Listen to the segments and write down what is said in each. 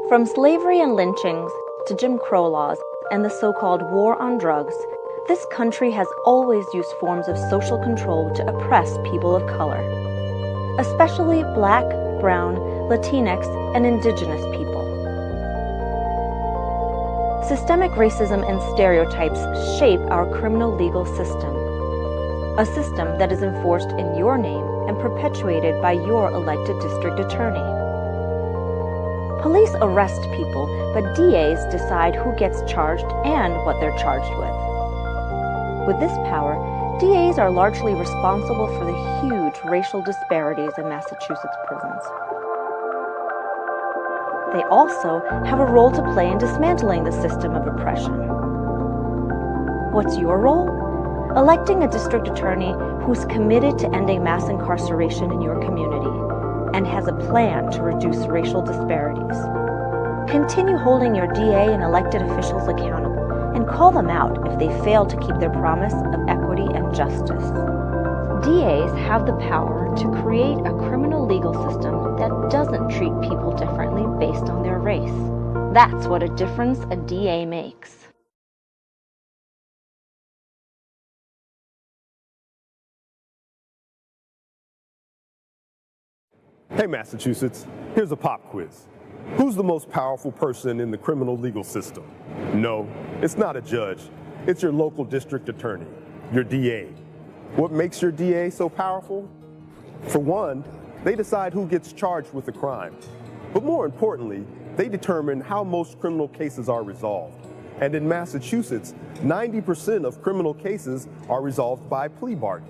From slavery and lynchings to Jim Crow laws and the so-called war on drugs, this country has always used forms of social control to oppress people of color, especially Black, Brown, Latinx, and Indigenous people. Systemic racism and stereotypes shape our criminal legal system, a system that is enforced in your name and perpetuated by your elected district attorney. Police arrest people, but DAs decide who gets charged and what they're charged with. With this power, DAs are largely responsible for the huge racial disparities in Massachusetts prisons. They also have a role to play in dismantling the system of oppression. What's your role? Electing a district attorney who's committed to ending mass incarceration in your community and has a plan to reduce racial disparities. Continue holding your DA and elected officials accountable and call them out if they fail to keep their promise of equity and justice. DAs have the power to create a criminal legal system that doesn't treat people differently based on their race. That's what a difference a DA makes. Hey Massachusetts, here's a pop quiz. Who's the most powerful person in the criminal legal system? No, it's not a judge. It's your local district attorney, your DA. What makes your DA so powerful? For one, they decide who gets charged with a crime. But more importantly, they determine how most criminal cases are resolved. And in Massachusetts, 90% of criminal cases are resolved by plea bargain.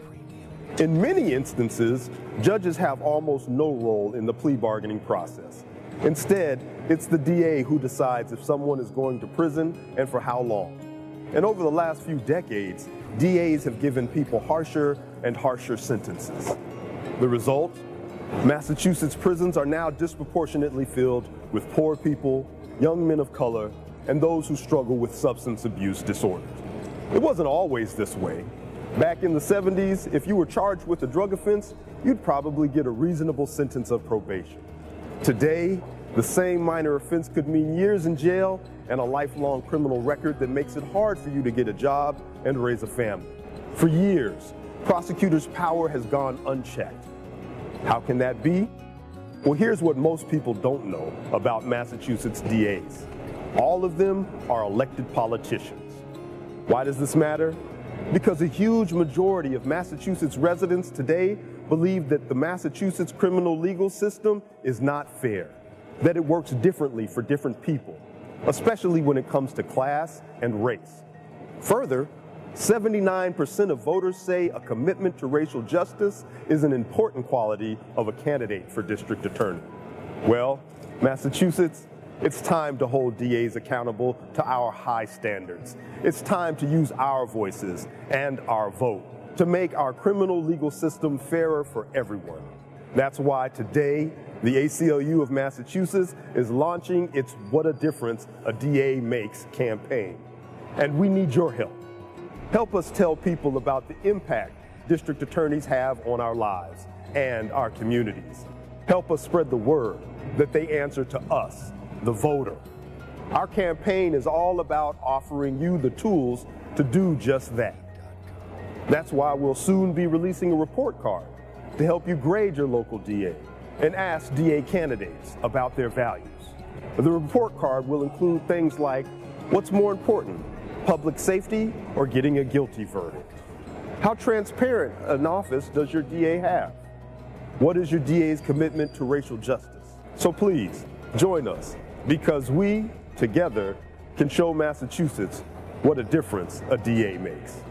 In many instances, judges have almost no role in the plea bargaining process. Instead, it's the DA who decides if someone is going to prison and for how long. And over the last few decades, DAs have given people harsher and harsher sentences. The result? Massachusetts prisons are now disproportionately filled with poor people, young men of color, and those who struggle with substance abuse disorders. It wasn't always this way. Back in the 70s, if you were charged with a drug offense, you'd probably get a reasonable sentence of probation. Today, the same minor offense could mean years in jail and a lifelong criminal record that makes it hard for you to get a job and raise a family. For years, prosecutors' power has gone unchecked. How can that be? Well, here's what most people don't know about Massachusetts DAs. All of them are elected politicians. Why does this matter? Because a huge majority of Massachusetts residents today believe that the Massachusetts criminal legal system is not fair, that it works differently for different people, especially when it comes to class and race. Further, 79% of voters say a commitment to racial justice is an important quality of a candidate for district attorney. Well, Massachusetts, it's time to hold DAs accountable to our high standards. It's time to use our voices and our vote to make our criminal legal system fairer for everyone. That's why today, the ACLU of Massachusetts is launching its What a Difference a DA Makes campaign. And we need your help. Help us tell people about the impact district attorneys have on our lives and our communities. Help us spread the word that they answer to us, the voter. Our campaign is all about offering you the tools to do just that. That's why we'll soon be releasing a report card to help you grade your local DA and ask DA candidates about their values. The report card will include things like, what's more important, public safety or getting a guilty verdict? How transparent an office does your DA have? What is your DA's commitment to racial justice? So please, join us, because we, together, can show Massachusetts what a difference a DA makes.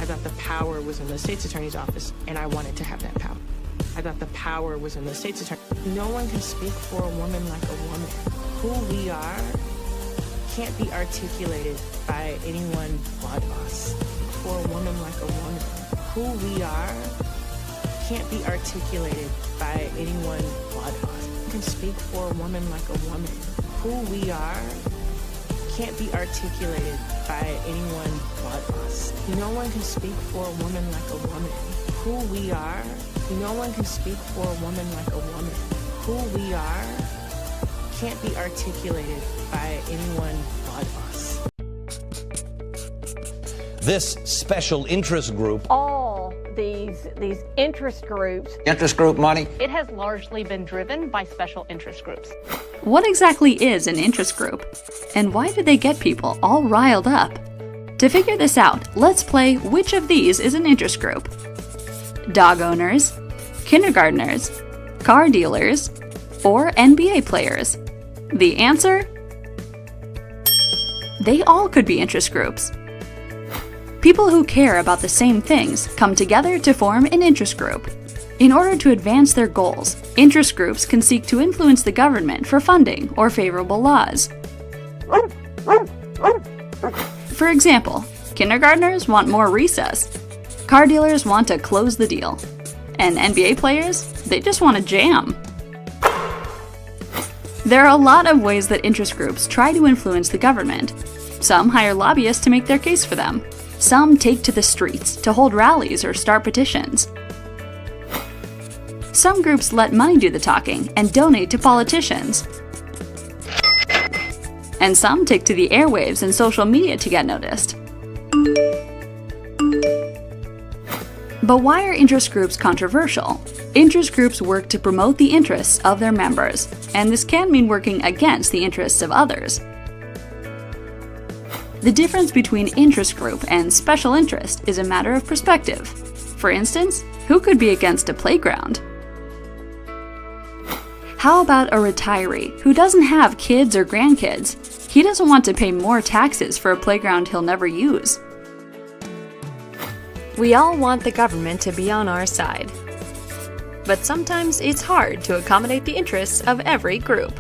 I thought the power was in the state's attorney's office, and I wanted to have that power. I thought the power was in the state's attorney. No one can speak for a woman like a woman. Who we are can't be articulated by anyone but us. For a woman like a woman. Who we are can't be articulated by anyone but us. You can speak for a woman like a woman. Who we are can't be articulated by anyone but us. No one can speak for a woman like a woman. Who we are No one can speak for a woman like a woman. Who we are can't be articulated by anyone but us. This special interest group. All these interest groups. Interest group money. It has largely been driven by special interest groups. What exactly is an interest group? And why do they get people all riled up? To figure this out, let's play which of these is an interest group. Dog owners, kindergartners, car dealers, or NBA players? The answer? They all could be interest groups. People who care about the same things come together to form an interest group. In order to advance their goals, interest groups can seek to influence the government for funding or favorable laws. For example, kindergartners want more recess, car dealers want to close the deal, and NBA players, they just want to jam. There are a lot of ways that interest groups try to influence the government. Some hire lobbyists to make their case for them. Some take to the streets to hold rallies or start petitions. Some groups let money do the talking and donate to politicians. And some take to the airwaves and social media to get noticed. But why are interest groups controversial? Interest groups work to promote the interests of their members, and this can mean working against the interests of others. The difference between interest group and special interest is a matter of perspective. For instance, who could be against a playground? How about a retiree who doesn't have kids or grandkids? He doesn't want to pay more taxes for a playground he'll never use. We all want the government to be on our side. But sometimes it's hard to accommodate the interests of every group.